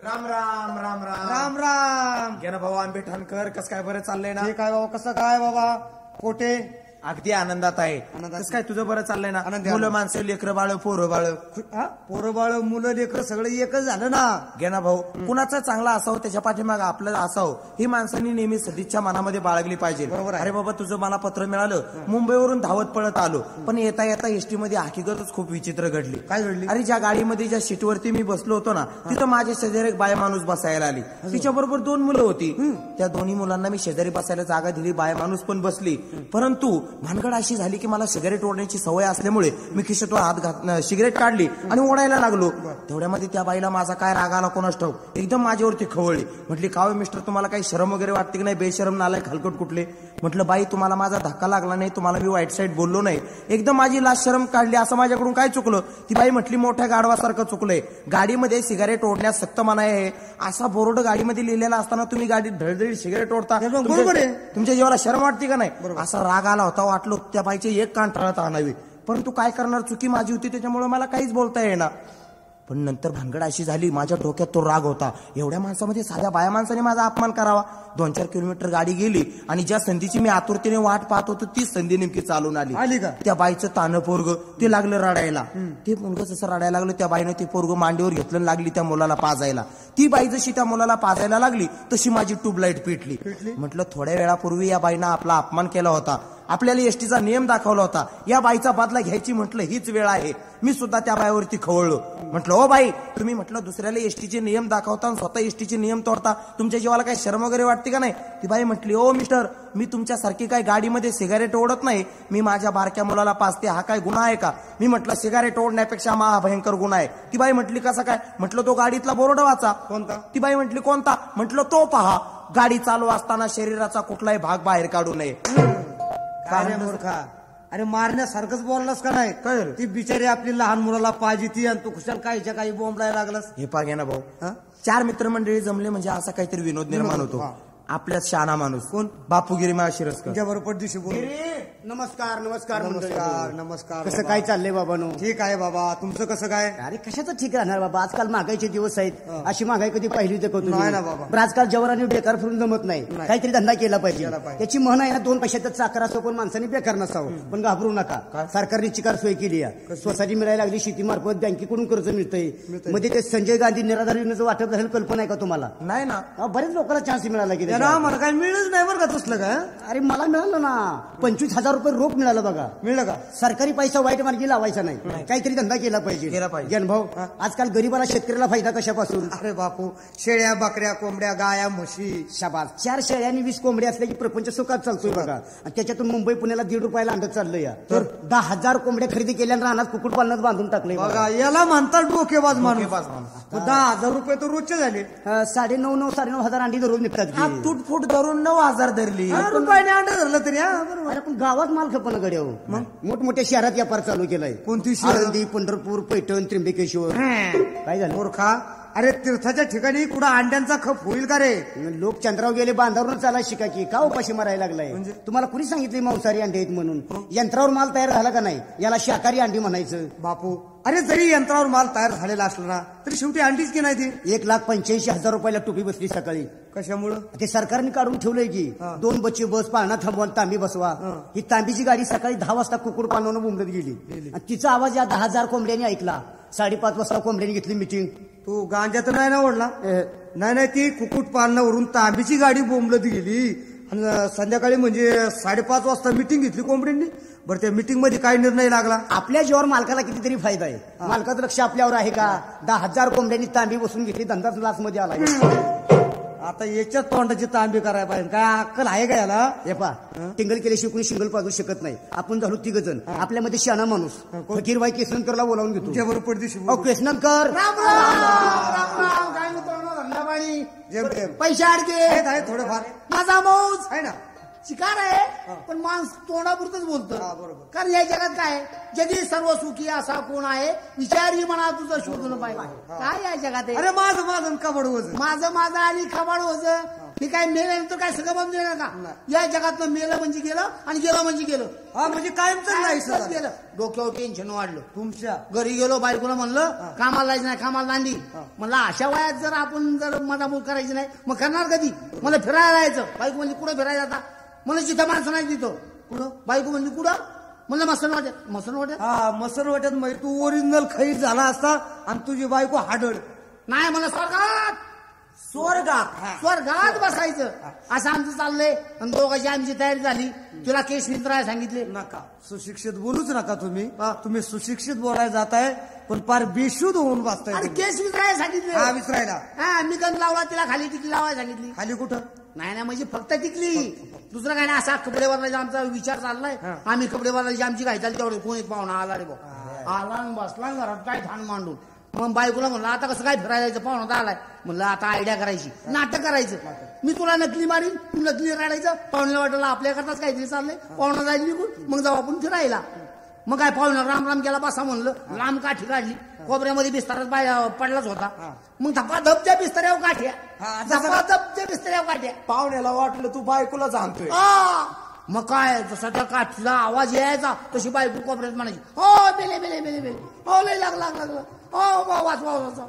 राम राम राम राम राम राम. घे ना भाऊ आंबेठाणकर, कसं काय बरं चाललंय ना? ठीक आहे बाबा. कसं काय बाबा पोटे? अगदी आनंदात आहे. आनंदात. कसं काय तुझं बरं चाललंय ना? आनंदी मुलं माणसं लेकरं बाळ पोरं बाळ पोरं बाळ मुलं लेकरं सगळं एकच झालं ना. घे ना भाऊ, कुणाचा चांगला असावं त्याच्या पाठीमाग आपलं असावं ही माणसांनी नेहमी सदिच्छा मनामध्ये बाळगली पाहिजे. बरोबर आहे. अरे बाबा तुझं मला पत्र मिळालं, मुंबईवरून धावत पळत आलो, पण येता येता एसटी मध्ये हकीकतच खूप विचित्र घडली. काय घडली? अरे ज्या गाडीमध्ये ज्या सीटवरती मी बसलो होतो ना, तिथं माझ्या शेजारी एक बाय माणूस बसायला आली. तिच्या बरोबर 2 मुलं होती. त्या दोन्ही मुलांना मी शेजारी बसायला जागा दिली, बाय माणूस पण बसली. परंतु भानगड अशी झाली की मला सिगारेट ओढण्याची सवय असल्यामुळे मी खिशातून हात सिगरेट काढली आणि ओढायला लागलो. तेवढ्यामध्ये त्या बाईला माझा काय राग आला कोणास ठाऊक, एकदम माझ्यावरती खवळली. म्हटली का हो मिस्टर, तुम्हाला काही शरम वगैरे वाटते की नाही? बेशरम नालायक हलकट कुठले? म्हटलं बाई तुम्हाला माझा धक्का लागला नाही, तुम्हाला मी वाईट साईड बोललो नाही, एकदम माझी लाज शरम काढली. असं माझ्याकडून काय चुकलं? ती बाई म्हटली मोठ्या गाढवासारखं चुकलंय, गाडीमध्ये सिगारेट ओढण्यास सक्त मनाई आहे असा बोर्ड गाडीमध्ये लिहिलेला असताना तुम्ही गाडीत धडधडीत सिगारेट ओढता, बरोबर आहे. तुमच्या जीवाला शरम वाटते का नाही? असा राग आला होता, वाटलो त्या बाईचे एक कान टाळत आणावी, परंतु काय करणार, चुकी माझी होती, त्याच्यामुळे मला काहीच बोलता येईना. पण नंतर भानगड अशी झाली, माझ्या डोक्यात तो राग होता, एवढ्या माणसामध्ये साध्या बाया माणसाने माझा अपमान करावा. 2-4 किलोमीटर गाडी गेली आणि ज्या संधीची मी आतुरतेने वाट पाहत होतो तीच संधी नेमकी चालून आली का? त्या बाईचं तानं पोरग ते लागलं रडायला. ते मुलगा जसं रडायला लागलं, त्या बाईने ते पोरग मांडीवर घेतलं, लागली त्या मुलाला पाजायला. ती बाई जशी त्या मुलाला पाजायला लागली तशी माझी ट्यूबलाईट पेटली. म्हटलं थोड्या वेळापूर्वी या बाईनं आपला अपमान केला होता, आपल्याला एसटीचा नियम दाखवला होता, या बाईचा बदला घ्यायची म्हटलं हीच वेळ आहे. मी सुद्धा त्या बाईवरती खवळलो. म्हटलं ओ बाई, तुम्ही म्हटलं दुसऱ्याला एसटीचे नियम दाखवता आणि स्वतः एसटीचे नियम तोडता, तुमच्या जीवाला काही शरम वगैरे वाटते का नाही? ती बाई म्हटली ओ मिस्टर, मी तुमच्यासारखी काही गाडीमध्ये सिगारेट ओढत नाही, मी माझ्या बारक्या मुलाला पाजते, हा काय गुन्हा आहे का? मी म्हटलं सिगारेट ओढण्यापेक्षा महाभयंकर गुन्हा आहे. ती बाई म्हटली कसा काय? म्हटलं तो गाडीतला बोर्ड वाचा. कोणता? ती बाई म्हटली कोणता? म्हटलं तो पहा, गाडी चालू असताना शरीराचा कुठलाही भाग बाहेर काढू नये. काय मूर्खा, अरे मारण्यासारखंच बोललास का नाही? काय ती बिचारी आपली लहान मुलाला पाहिजे ती, आणि तू कुशाल कायच्या काही बोंबलायला लागलास. हे पा घ्या ना भाऊ, 4 मित्रमंडळी जमले म्हणजे असा काहीतरी विनोद निर्माण होतो. आपल्यात शहाणा माणूस कोण? बापूगिरी शिरस्कर. तुझ्याबरोबर दिवशी बोल. नमस्कार नमस्कार नमस्कार नमस्कार. कसं काय चाललंय बाबानो? ठीक आहे बाबा, तुमचं कसं काय? अरे कशाचं ठीक राहणार बाबा, आजकाल महागाईचे दिवस आहेत. अशी महागाई कधी पाहिली होती का नाही तुम्ही? ना बाबा. पण आजकाल जवारांनी बेकार फिरून जमत नाही, काहीतरी धंदा केला पाहिजे. त्याची म्हण आहे ना, 2 पैशाचं चाकर असो पण माणसाने बेकार नसावं. पण घाबरू नका, सरकारने चिकार सोय केली आहे. सोसायटी मिळायला लागली, शेतीमार्फत बँकेकडून कर्ज मिळतंय. मध्ये ते संजय गांधी निराधार योजनेचं वाटप झालं, कल्पना आहे का तुम्हाला? नाही ना. बरेच लोकांना चान्स मिळाला की मला काय मिळच नाही बरं का तसलं काय? अरे मला मिळालं ना, 25,000 रुपये रोख मिळालं बघा. मिळलं का? सरकारी पैसा वाईट मार्गी लावायचा नाही, काहीतरी धंदा केला पाहिजे. भाऊ, आजकाल गरीबाला शेतकऱ्याला फायदा कशापासून? अरे बापू, शेळ्या बकऱ्या कोंबड्या गाया म्हशी. शाबास, 4 शेळ्या आणि 20 कोंबड्या असल्या की प्रपंच सुखात चालतोय बघा. आणि त्याच्यातून मुंबई पुण्याला 1.5 रुपयाला अंडत चाललं या. तर 10,000 कोंबड्या खरेदी केल्यानं रानात कुकुट पालनात बांधून टाकले बघा. याला म्हणतात डोकेबाज माणूस. 10,000 रुपये तर रोजचे झाले. 9,500 अंडी दररोज निघतात. तुटफूट धरून 9,000 धरली. रुपयाने अंडा धरलं तरी. अरे पण गावात माल खपणं गड्या हो. मोठमोठ्या शहरात व्यापार चालू केलाय. कोणती शहर? आळंदी, पंढरपूर, पैठण, त्र्यंबकेश्वर. काय झालं? मूर्खा, अरे तीर्थाच्या ठिकाणी कुठं अंड्यांचा खप होईल का रे? लोक चंद्रावर गेले, बांधावरून चाला शिका की का उपाशी मारायला लागलाय? तुम्हाला कुणी सांगितले मांसाहारी अंडे आहेत म्हणून? यंत्रावर माल तयार झाला का नाही, याला शाकाहारी अंडी म्हणायचं. बापू, अरे जरी यंत्रावर माल तयार झालेला असला ना, तरी शेवटी अंडीच की नाही ती. 1,85,000 रुपयाला टोपी बसली सकाळी. कशामुळं? ते सरकारने काढून ठेवलंय की 2 बच्चे बस, पाळणा थांबवा, तांबी बसवा. ही तांबीची गाडी सकाळी 10 वाजता कुकुड पालवून बोंबलत गेली. तिचा आवाज या 10,000 कोंबड्यांनी ऐकला. 5:30 वाजता कोंबड्यांनी घेतली मिटिंग. तू गांजा तर नाही ना ओढला? नाही, ती कुकुट पालनावरून तांबीची गाडी बोंबलत गेली आणि संध्याकाळी म्हणजे 5:30 वाजता मिटिंग घेतली कोंबड्यांनी. बरं, त्या मिटिंग मध्ये काय निर्णय लागला? आपल्या जीवावर मालकाला कितीतरी फायदा आहे. मालकाचं लक्ष आपल्यावर आहे का? 10,000 कोंबड्यांनी तांबी बसून घेतली, धंदाच लाच मध्ये आला. आता याच्यात तोंडाची तांबी करायला पाहिजे. काय अक्कल आहे का याला? हे पा, टिंगल केल्याशिवाय कुणी शिंगल पाजू शकत नाही. आपण झालो 3 जण. आपल्यामध्ये शहाणा माणूस फकीरबाई केसनकरला बोलावून घेतो. तुझ्याबरोबर केसनकर, पैसे अडके थोडंफार माझा मौज आहे ना. शिकार आहे, पण माणूस तोंडापुरतच बोलतो. बरोबर. कारण या जगात काय, जगी सर्व सुखी असा कोण आहे, विचारी म्हणा तुझं शोधून पाहिजे. काय या जगात आहे? अरे माझं कबड वज, माझं आणि खबाड वज. हे काय मेल्यानंतर काय सगळं बंद देणार का? या जगातलं मेलं म्हणजे गेलं आणि गेलं म्हणजे गेलं. हा म्हणजे कायमच नाही सर. गेलं. डोक्यावर टेन्शन वाढलं. तुमच्या घरी गेलो, बायकोला म्हणलं कामाला जायचं नाही, कामाला दांडी. म्हणलं अशा वयात जर आपण जर मदामूद करायची नाही मग करणार कधी? मला फिरायला जायचं. बायको म्हणजे कुठं फिरायला जाता? मला जिथं माणसं नाही तिथं. कुठं? बायको म्हणजे कुठं? म्हणलं मसनवाट्यात. मसनवाट्यात? हा मसनवाट्यात. म्हणजे तू ओरिजिनल खैर झाला असता आणि तुझी बायको हाडळ. नाही मला स्वर्गात. स्वर्गात बसायचं असं आमचं चाललंय. आणि दोघांची आमची तयारी झाली. तुला केस विचारायला सांगितले. नका सुशिक्षित बोलूच नका तुम्ही. तुम्ही सुशिक्षित बोलायला जाताय पण फार बेशुद्ध होऊन बसताय. आणि केस विचारायला सांगितले. हा विसरायला. हा मी गंध लावला, तिला खाली टिकली लावायला सांगितली. खाली कुठं? नाही नाही म्हणजे फक्त टिकली. दुसरं काय नाही. असा कपडे बदलायचा आमचा विचार चाललाय. आम्ही कपडे बदलायची आमची काय चालली तेवढे. कोण एक पाहुणा आला रे भाऊ. आला आणि बसला घरात काय ठाण मांडून. मग बायकोला म्हणलं आता कसं काय फिरायला जायचं? पाहुणा तर आलाय. म्हणलं आता आयडिया करायची, नाटक करायचं. मी तुला नकली मारीन, तू नकली रडायचं. पाहुण्याला वाटलं आपल्याकरताच काहीतरी चाललंय. पाहुणा जायला निघून मग जाऊ आपण फिरायला. मग काय पाहुणा राम राम केला, बसा म्हणलं. लांब काठी काढली, कोपऱ्यामध्ये बिस्तारात पडलाच होता. मग धपाधपच्या बिस्ताऱ्यावर काठ्या, धपाधपच्या बिस्ताऱ्यावर काठ्या. पाहुण्याला वाटलं तू बायकोला सांगतोय. मग काय जसा त्या काठीला आवाज यायचा तशी बायको कोपऱ्यात म्हणायची, हो बेले बेले बेले बेले, हो लय लागलं, हो वाच वाच.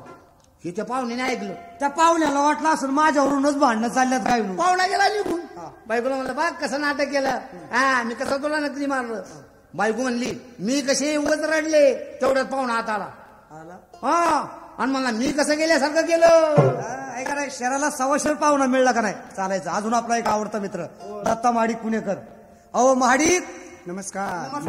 हे त्या पाहुण्याने ऐकलं. त्या पाहुण्याला वाटलं असं माझ्यावरूनच भांडणं चालल्यात काय म्हणून. पाहुणा गेला निघून. बायकोला म्हणलं बघ कसं नाटक केलं. हा मी कसं तुला नकली मारलं. बायको म्हणली मी कसे उगाच रडले. तेवढ्यात पाहुणा हात आला. हा आणि मला मी कसं गेल्यासारखं केलं. ऐका नाही शहराला सवाशेर पाहुणा मिळला का नाही चालायचं. अजून आपला एक आवडता मित्र दत्ता महाडिक पुणेकर. अहो महाडिक नमस्कार.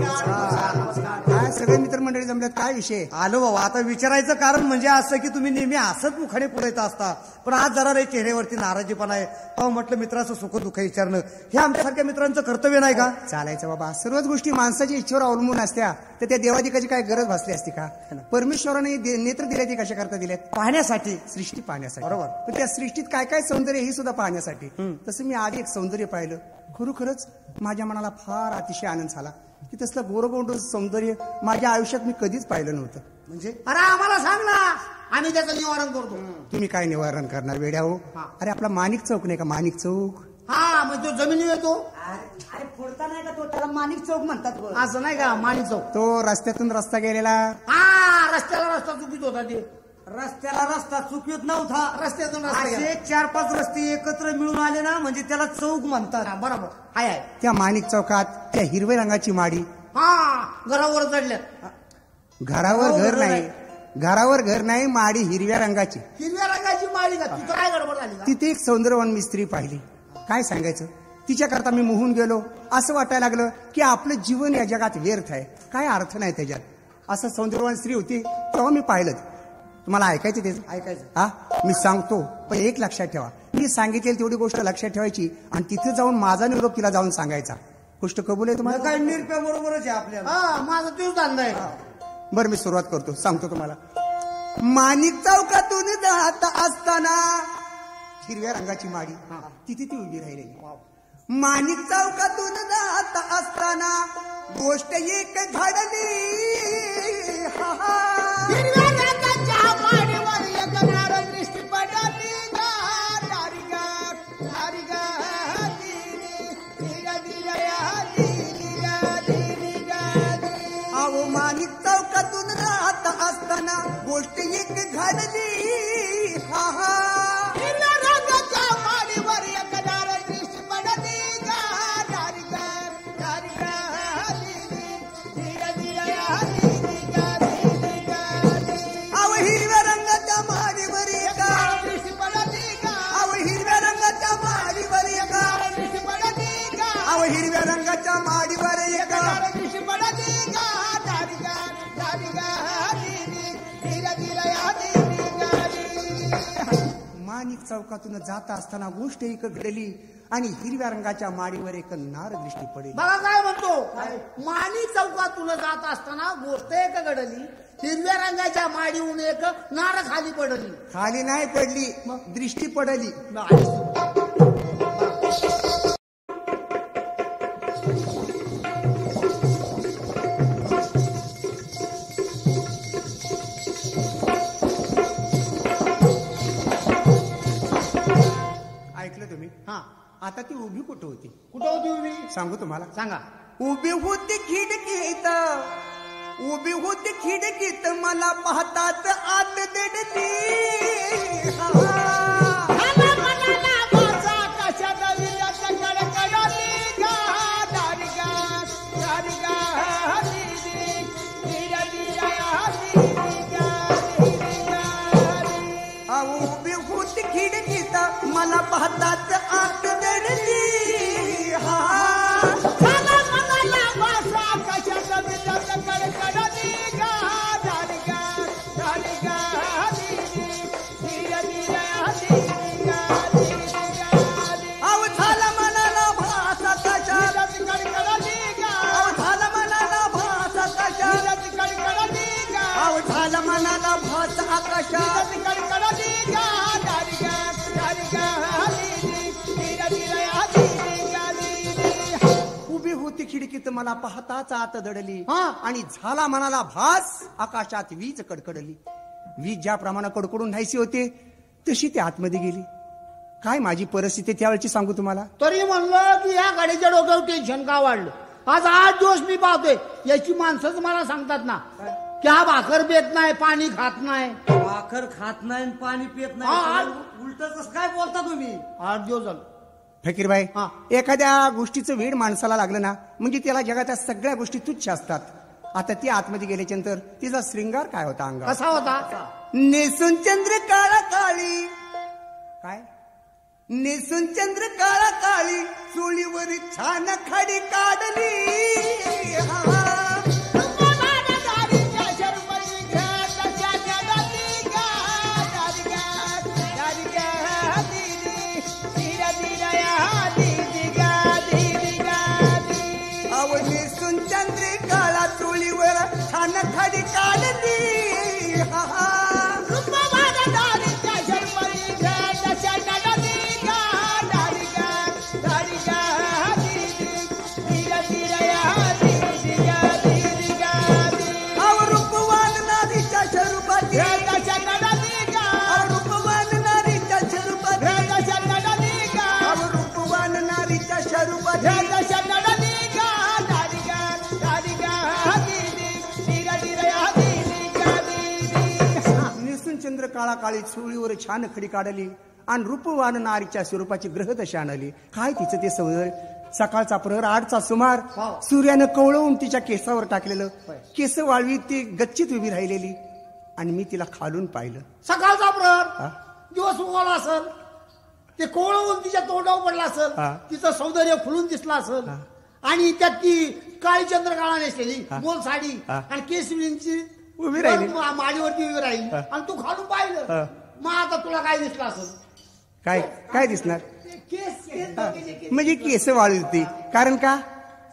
काय सगळे मित्रमंडळी जमल्यात, काय विषय? आलो बाबा. आता विचारायचं कारण म्हणजे असं की तुम्ही नेहमी हसत मुखाने पुढे असता पण आज जरा रे चेहऱ्यावरती नाराजीपणा आहे. अहो म्हटलं मित्राचं सुख दुःख विचारणं हे आमच्यासारख्या मित्रांचं कर्तव्य नाही का? चालायचं बाबा. सर्वच गोष्टी माणसाच्या इच्छेवर अवलंबून असत्या. तर त्या देवाधिकाची काय गरज भासली असती का? परमेश्वराने नेत्र दिले ते कशा करता दिलेत? पाहण्यासाठी, सृष्टी पाहण्यासाठी. बरोबर. पण त्या सृष्टीत काय काय सौंदर्य हे सुद्धा पाहण्यासाठी. तसं मी आधी एक सौंदर्य पाहिलं. खरोखरच माझ्या मनाला फार अतिशय आनंद झाला की तसलं गोरगोंड सौंदर्य माझ्या आयुष्यात मी कधीच पाहिलं नव्हतं. म्हणजे अरे आम्हाला सांग ना, आम्ही त्याचं निवारण करतो. तुम्ही काय निवारण करणार वेड्या हो? अरे आपला माणिक चौक नाही का, माणिक चौक. हा मग तो जमिनी येतो. अरे फोडता नाही का तो, त्याला माणिक चौक म्हणतात. असं नाही का माणिक चौक? तो रस्त्यातून रस्ता गेलेला. हा रस्त्याला रस्ता चुकीत होता. ते रस्त्याला रस्ता चुकीत नव्हता. रस्त्यातून रस्ता असे 4-5 रस्ते एकत्र मिळून आले ना म्हणजे त्याला चौक म्हणतात. बरोबर आहे. त्या माणिक चौकात त्या हिरव्या रंगाची माडी. हा घरावर चढल्या. घरावर घर नाही, माडी हिरव्या रंगाची. हिरव्या रंगाची माडी का? तिथं काय गडबड झाली? तिथे एक सौंदर्यवान मिस्त्री पाहिली. काय सांगायचं, तिच्याकरता मी मोहून गेलो. असं वाटायला लागलं की आपलं जीवन या जगात व्यर्थ आहे, काय अर्थ नाही त्याच्यात. असं सौंदर्यवान स्त्री होती. तेव्हा मी पाहिलं. तुम्हाला ऐकायचं तेच ऐकायचं. हा मी सांगतो पण एक लक्षात ठेवा, मी सांगितलेली तेवढी गोष्ट लक्षात ठेवायची आणि तिथे जाऊन माझा निरोप तिला जाऊन सांगायचा. गोष्ट कबूल आहे तुम्हाला? काय निरप्या बरोबरच आहे आपल्याला. हा माझा तोच धंदा आहे. बरं मी सुरुवात करतो, सांगतो तुम्हाला. माणिक चौकातून जात असताना हिरव्या रंगाची माडी तिथे ती उभी राहिलेली. माणिक चौकातून जात असताना गोष्ट एक घडली. हिरव्या रंगाच्या माडीवर एक नारळ दृष्टी पडली. अहो माणिक चौकातून राहत असताना गोष्ट एक घडली. हिरव्या रंगाच्या माडीवर एक नारळ दृष्टी पडली. अहो हिरव्या रंगाच्या माडीवर एका, अहो हिरव्या रंगाच्या माडीवर एका, अहो हिरव्या रंगाच्या माडीवर एका. माणिक चौकातून जात असताना गोष्ट एक घडली आणि हिरव्या रंगाच्या माडीवर एक नार दृष्टी पडली. बघा काय म्हणतो, माणिक चौकातून जात असताना गोष्ट एक घडली. हिरव्या रंगाच्या माडीहून एक नार खाली पडली. खाली नाही पडली, दृष्टी पडली. ऐकलं तुम्ही? उभी कुठं होती कुठं होती उभी सांगू तुम्हाला सांगा उभी होती खिडकीत उभी होती खिडकीत मला पाहताच आत दडली उभी होती खिडकीत मला पाहताच आत दडली मनाला भास आकाशात उभी होती खिडकीत मला पाहताच आत दडली आणि झाला मनाला भास आकाशात वीज कडकडली वीज ज्याप्रमाणे कडकडून नाहीशी होते तशी ती आतमध्ये गेली काय माझी परिस्थिती त्यावेळची सांगू तुम्हाला तरी म्हणलं की या गाडीच्या डोक्यावर टेन्शन का वाढलं आज 8 दिवस मी पाहतोय याची माणसंच मला सांगतात ना की हा भाकर पेत नाही पाणी खात नाही भाकर खात नाही पाणी पित नाही उलटच काय बोलता तुम्ही 8 दिवस झालं फकीरबाई एखाद्या गोष्टीचं वेड माणसाला लागलं ना म्हणजे त्याला जगाच्या सगळ्या गोष्टी तुच्छ असतात आता ती आतमध्ये गेल्याच्या नंतर तिचा श्रृंगार काय होता अंगा कसा होता नेसून चंद्र काळा काळी काय नेसून चंद्र काळा काळी चोळीवर छान खाडी काढली नेसून चंद्र काळा चोळीवर छान खाडी काढली चंद्र काळा काळी चोळीवर छान खडी काढली आणि रूपवान नारीच्या स्वरूपाची ग्रहदशा आणली काय तिचं ते सौंदर्य सकाळचा प्रहर 8चा सुमार सूर्यानं कवळवून तिच्या केसावर टाकलेलं केस वाळवी ती गच्चीत उभी राहिलेली आणि मी तिला खालून पाहिलं सकाळचा प्रहर दिवस उगवला असेल ते कोवळवून तिच्या तोंडावर पडला असेल तिचं सौंदर्य खुलून दिसलं असेल आणि त्यात ती काळी चंद्रकाळा नेसलेली गोल साडी आणि केसरींची उभी राहिली माडीवरती उभी राहिली आणि तू खालून पाहिलं मग आता तुला काय दिसलं असेल काय काय दिसणार म्हणजे केस वाळली होती कारण का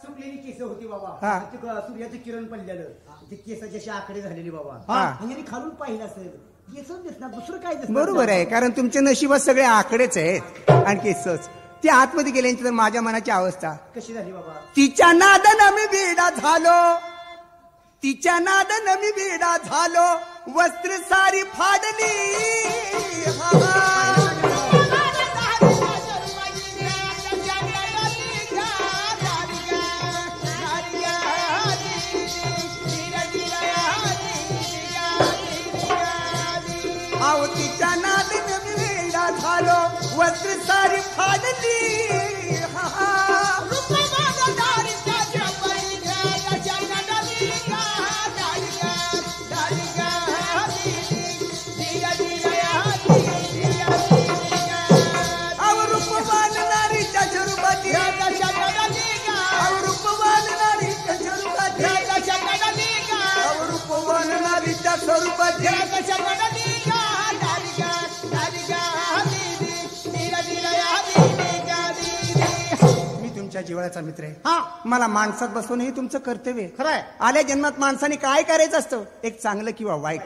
सुकलेली केस होती बाबा सूर्याचं किरण पडलेलं ते केसाची अशी आकडे झालेली बाबा आणि खालून पाहिलं असेल केसच दिसणार दुसरं काय दिसणार बरोबर आहे कारण तुमच्या नशिबात सगळे आकडेच आहेत आणि केसच ते आतमध्ये गेल्यानंतर माझ्या मनाची अवस्था कशी झाली बाबा तिच्या नादानं मी वेडा झालो तिच्या नादानं मी वेडा झालो वस्त्र सारी फाडली आव तिच्या नादानं मी वेडा झालो वस्त्र सारी फाडली मी तुमच्या जिव्हाळ्याचा मित्र आहे मला माणसात बसवणं हे तुमचं कर्तव्य खरं आहे आल्या जन्मात माणसाने काय करायचं असतं एक चांगलं किंवा वाईट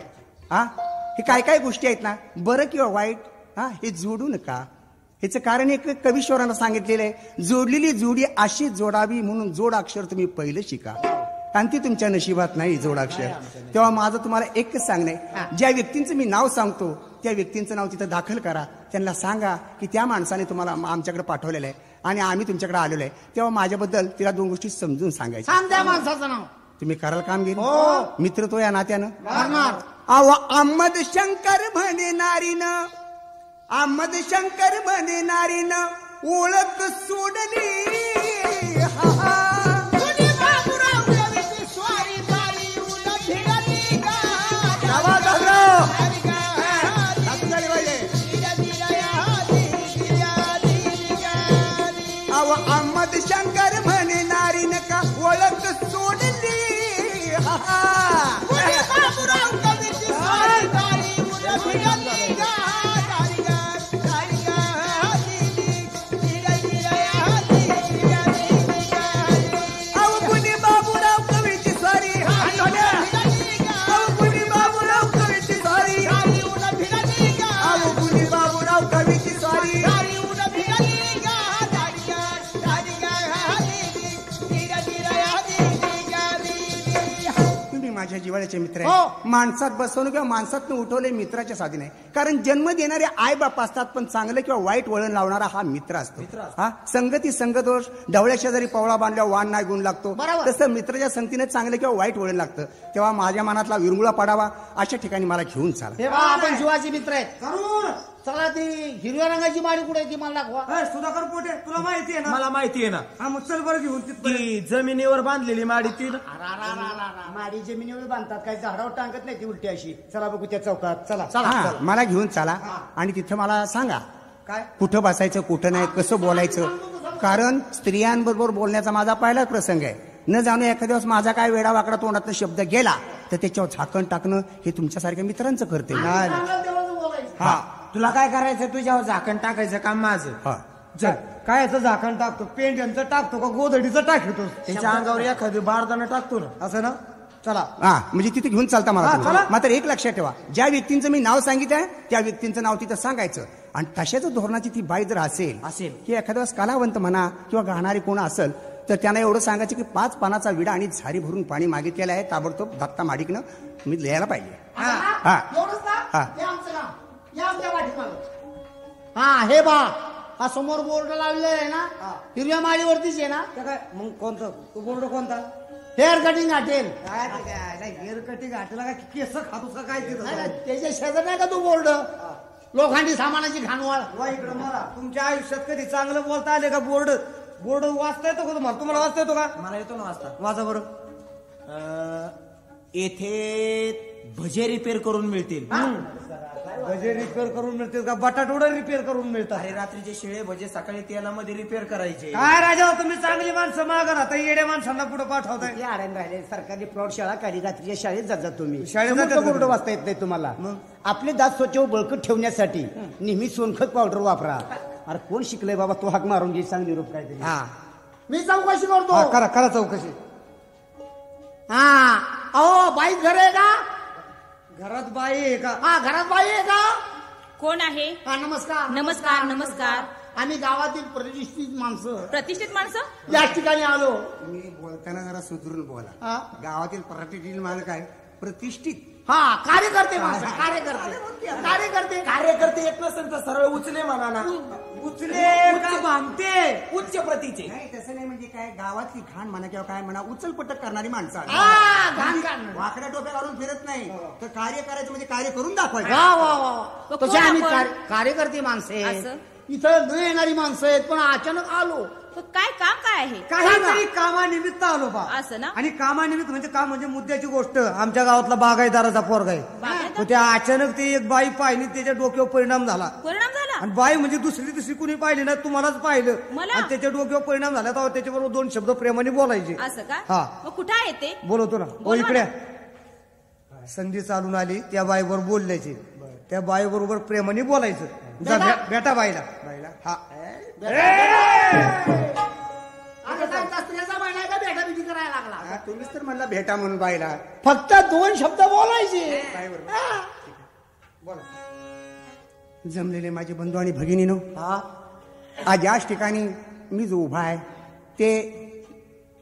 हे काय काय गोष्टी आहेत ना बरं किंवा वाईट हे जोडू नका ह्याचं कारण एक कवीश्वरानं सांगितलेलं आहे जोडलेली जोडी अशी जोडावी म्हणून जोडाक्षर तुम्ही पहिलं शिका आणि ती तुमच्या नशिबात नाही जोडाक्षर तेव्हा माझं तुम्हाला एकच सांगणं आहे ज्या व्यक्तींचं मी नाव सांगतो त्या व्यक्तींचं नाव तिथं दाखल करा त्यांना सांगा की त्या माणसाने तुम्हाला आमच्याकडे पाठवलेलं आहे आणि आम्ही तुमच्याकडे आलेलो आहे तेव्हा माझ्याबद्दल तिला 2 गोष्टी समजून सांगायच्या. सांग त्या माणसाचं नाव. तुम्ही कराल कामगिरी? मित्र तो या नात्यानं करणार. अहो अहमद शंकर म्हणे नारीनं, अहमद शंकर म्हणे नारीनं ओळख सोडली. अहो अहमद शंकर म्हणे नारीनं का ओळख सोडली. माझ्या जिव्हाळ्याचे मित्र आहे. माणसात बसवणं किंवा माणसात उठवले मित्राच्या साधी नाही. कारण जन्म देणारे आई बाप असतात पण चांगलं किंवा वाईट वळण लावणारा हा मित्र असतो. हा संगती संगदोष. ढवळ्या शेजारी पवळा बांधल्यावर वाण नाही गुण लागतो तसं मित्राच्या संगतीने चांगलं किंवा वाईट वळण लागतं. तेव्हा माझ्या मनातला विरंगुळा पडावा अशा ठिकाणी मला घेऊन चाला. आपण शिवाजी मित्र आहेत. चला ती हिरव्या रंगाची माडी कुठे ती मला दाखवा. सुधाकर पोटे तुला माहिती आहे ना? मला माहिती आहे ना. हा मग चल बरं घेऊन ती जमिनीवर बांधलेली माडी ती माडी जमिनीवर बांधतात काय झाडावर टांगत नाही ती उलटी अशी. चला बघू त्या चौकात. चला हा मला घेऊन चाला आणि तिथं मला सांगा काय कुठं बसायचं कुठं नाही कसं बोलायचं. कारण स्त्रियांबरोबर बोलण्याचा माझा पहिलाच प्रसंग आहे. न जाणू एखाद्या दिवस माझा काय वेडा वाकडा तोंडातनं शब्द गेला तर त्याच्यावर झाकण टाकणं हे तुमच्यासारख्या मित्रांचं करते. हा तुला काय करायचं तुझ्यावर झाकण टाकायचं काम माझं. चल काय याचं झाकण टाकतो? पेंड्यांचं टाकतो का गोधडीचं टाकतो? त्याच्या अंगावर एखादी बारदाना टाकतो ना असं ना. चला हा म्हणजे तिथे घेऊन चालता मला. मात्र एक लक्षात ठेवा ज्या व्यक्तींचं मी नाव सांगितलंय त्या व्यक्तींचं नाव तिथं सांगायचं. आणि तशाच धोरणाची ती बाई जर असेल की एखाद्या वेळेस कलावंत म्हणा किंवा गाणारी कोण असेल तर त्यांना एवढं सांगायचं की 5 पानाचा विडा आणि झारी भरून पाणी मागितलेलं आहे ताबडतोब दत्ता माडिकनं मी लिहायला पाहिजे. हा हे बा हा समोर बोर्ड लावलेला आहे ना हिरव्या माळीवरतीच आहे ना. काय मग कोणतं तो बोर्ड कोणता? Hair cutting hotel. Hair cutting hotel का केस खातोस का काय तिथं? त्याच्या शेजार नाही का तो बोर्ड लोखंडी सामानाची घाणवाळ. वा इकडं मला तुमच्या आयुष्यात कधी चांगलं बोलता आले का? बोर्ड बोर्ड वाचता येतो का तुम्हाला? तुम्हाला वाचता येतो का? मला येतो ना वाचता. वाचा बरं. येथे भजे रिपेअर करून मिळतील. भजे रिपेअर करून मिळतील का? बटाटोडा रिपेअर करून मिळतात. अरे रात्रीचे शिळे भजे सकाळी तेलामध्ये रिपेअर करायचे. काय राजा तुम्ही चांगली माणसं मागा आता येड्या माणसांना पुढे पाठवताय. आडण राहिले सरकारी प्रौढशाळा काही रात्रीच्या शाळेत जातात तुम्ही. शाळेत समोरचं जातात बोर्ड वाचता येत नाही तुम्हाला. आपले दात स्वच्छ व बळकट ठेवण्यासाठी नेहमी सोनखत पावडर वापरा. अरे कोण शिकलंय बाबा? तो हाक मारून घे सांग निरोप काहीतरी. मी चौकशी करतो. करा करा चौकशी. हा अहो बाई घर आहे का? घरात बाई आहे का? हा घरात बाई आहे का? कोण आहे? हा नमस्कार. नमस्कार नमस्कार. आम्ही गावातील प्रतिष्ठित माणसं प्रतिष्ठित माणसं या ठिकाणी आलो. तुम्ही बोलताना जरा सुधरून बोला. गावातील प्रतिष्ठित मालक आहे प्रतिष्ठित. हा कार्यकर्ते माणसं कार्यकर्ते कार्यकर्ते कार्यकर्ते येत नसेल तर सरळ उचले म्हणा ना. उचले का भांगते? उच्च प्रतीचे. नाही तसं नाही म्हणजे काय गावातली घाण म्हणा किंवा काय म्हणा उचलपटक करणारी माणसं आहेत. घाण काढणं. वाकड्या टोप्या घालून फिरत नाही तर कार्य करायचं म्हणजे कार्य करून दाखवायचं. वा वा वा. कोण तसे आम्ही आपण? कार्यकर्ते माणसं आहेत. असं? इथं न येणारी माणसं आहेत पण अचानक आलो. काय काम काय आहे? काहीतरी कामानिमित्त आलो बा. असं ना. आणि कामानिमित्त म्हणजे काम म्हणजे मुद्द्याची गोष्ट. आमच्या गावातला बागायदाराचा पोरगा आहे. बागायतदार? त्या अचानक ते एक बाई पाहिली त्याच्या डोक्यावर परिणाम झाला. परिणाम झाला? आणि बाई म्हणजे दुसरी कुणी पाहिली ना तुम्हालाच पाहिलं. मला? आणि त्याच्या डोक्यावर परिणाम झाला तर त्याच्याबरोबर 2 शब्द प्रेमाने बोलायचे. असं का? हा. मग कुठं आहे ते? बोलवतो ना. ओ बोलवा इकडे ना. संधी चालून आली त्या बाईवर बोलल्याची. त्या बाई बरोबर प्रेमाने बोलायचं. जा भेटा बाईला. हा स्त्रियाचा महिना का भेटा बिटी करायला लागला. तुम्हीच तर म्हणला भेटा म्हणून बाईला. फक्त 2 शब्द बोलायचे. जमलेले माझे बंधू आणि भगिनीनो आज याच ठिकाणी मी जो उभा आहे ते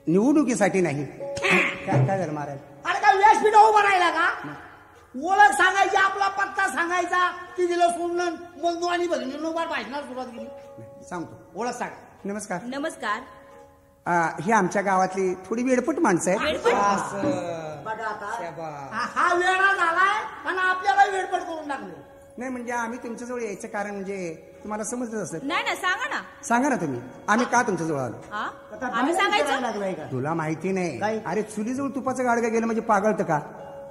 निवडणुकीसाठी नाही. काय झालं महाराज? अरे काय व्यासपीठ उभा राहिला का? ओळख सांगायची आपला पत्ता सांगायचा. ती दिलं सोडलं बंधू आणि भगिनीनं भाषणाला सुरुवात केली. सांगतो ओळख सांग. नमस्कार. नमस्कार. ही आमच्या गावातली थोडी वेडपट माणसं आहेत. वेडपट? बघा आता हा वेळा झालाय आणि आपल्याला वेळपट करून टाकले. नाही म्हणजे आम्ही तुमच्याजवळ यायचं कारण म्हणजे तुम्हाला समजत असेल. नाही ना, सांगा ना. सांगा ना तुम्ही आम्ही का तुमच्याजवळ आलो. हा? आता आम्ही बाहेर सांगायचं? विचारायला लागलाय का? तुला माहिती नाही. काय? अरे चुलीजवळ तुपाचं गाडगं गेलं म्हणजे पागळतं का.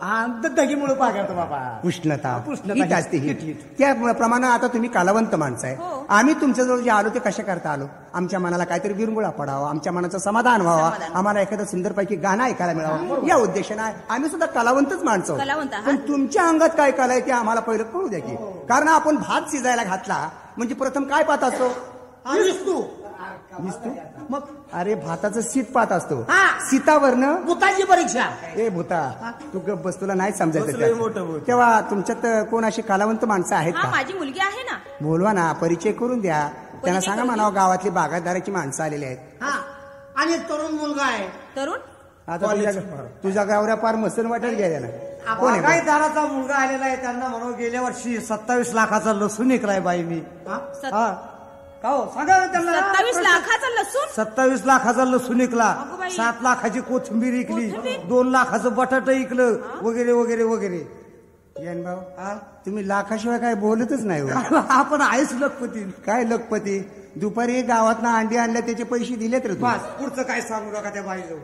हा दगीमुळे पागळतो बाबा. उष्णता उष्णता हीट असते हीट, हीट. हीट. त्याप्रमाणे आता तुम्ही कलावंत माणसं आहे. हो. आम्ही तुमच्याजवळ जे आलो ते कशा करता आलो. आमच्या मनाला काहीतरी विरंगुळा पडावा, आमच्या मनाचं समाधान व्हावा, आम्हाला एखादं सुंदरपैकी गाणं ऐकायला मिळावं या उद्देशाने आम्ही सुद्धा कलावंतच माणसं आहोत. कलावंत आहात. पण तुमच्या अंगात काय कला आहे ते आम्हाला पहिलं कळू द्या की. कारण आपण भात शिजायला घातला म्हणजे प्रथम काय पाहत असतो. निसतो. मग अरे भाताचं शीत पाहत असतो. हा. सीतावरनं भूताची परीक्षा. ए भूता तू गप बस, तुला नाही समजायचं बसलोय त्यात. मोठं भूत. तेव्हा तुमच्यात कोण अशी कलावंत माणसं आहेत हा, का. माझी मुलगी आहे ना. बोलवा ना, परिचय करून द्या. त्यांना सांगा करून म्हणावं गावातली बागायतदाराची माणसं आलेली आहेत. हा आणि एक तरुण मुलगा आहे. तरुण? आता तुझ्या गावऱ्या पार मसन वाटेल गेल्या ना. कोण आहे बा? बागायतदाराचा मुलगा आलेला आहे. त्यांना म्हणून गेल्या वर्षी 27 लाखाचा लसूण विकलाय बाई मी. हा का हो सांगा ना त्यांना. 27 लाखाचा लसूण? 27 लाखाचा लसूण विकला, अगं बाई. 7 लाखाची कोथिंबीर विकली, कोथिंबीर? 2 लाखाचं बटाट विकलं वगैरे वगैरे वगैरे. यान भाऊ तुम्ही लाखाशिवाय काय बोलतच नाही हो. आपण आहेच लखपती. काय लखपती. दुपारी गावात अंडी आणल्या त्याचे पैसे दिलेत रे तू. बस पुढचं काय सांगू नका त्या बाईजवळ.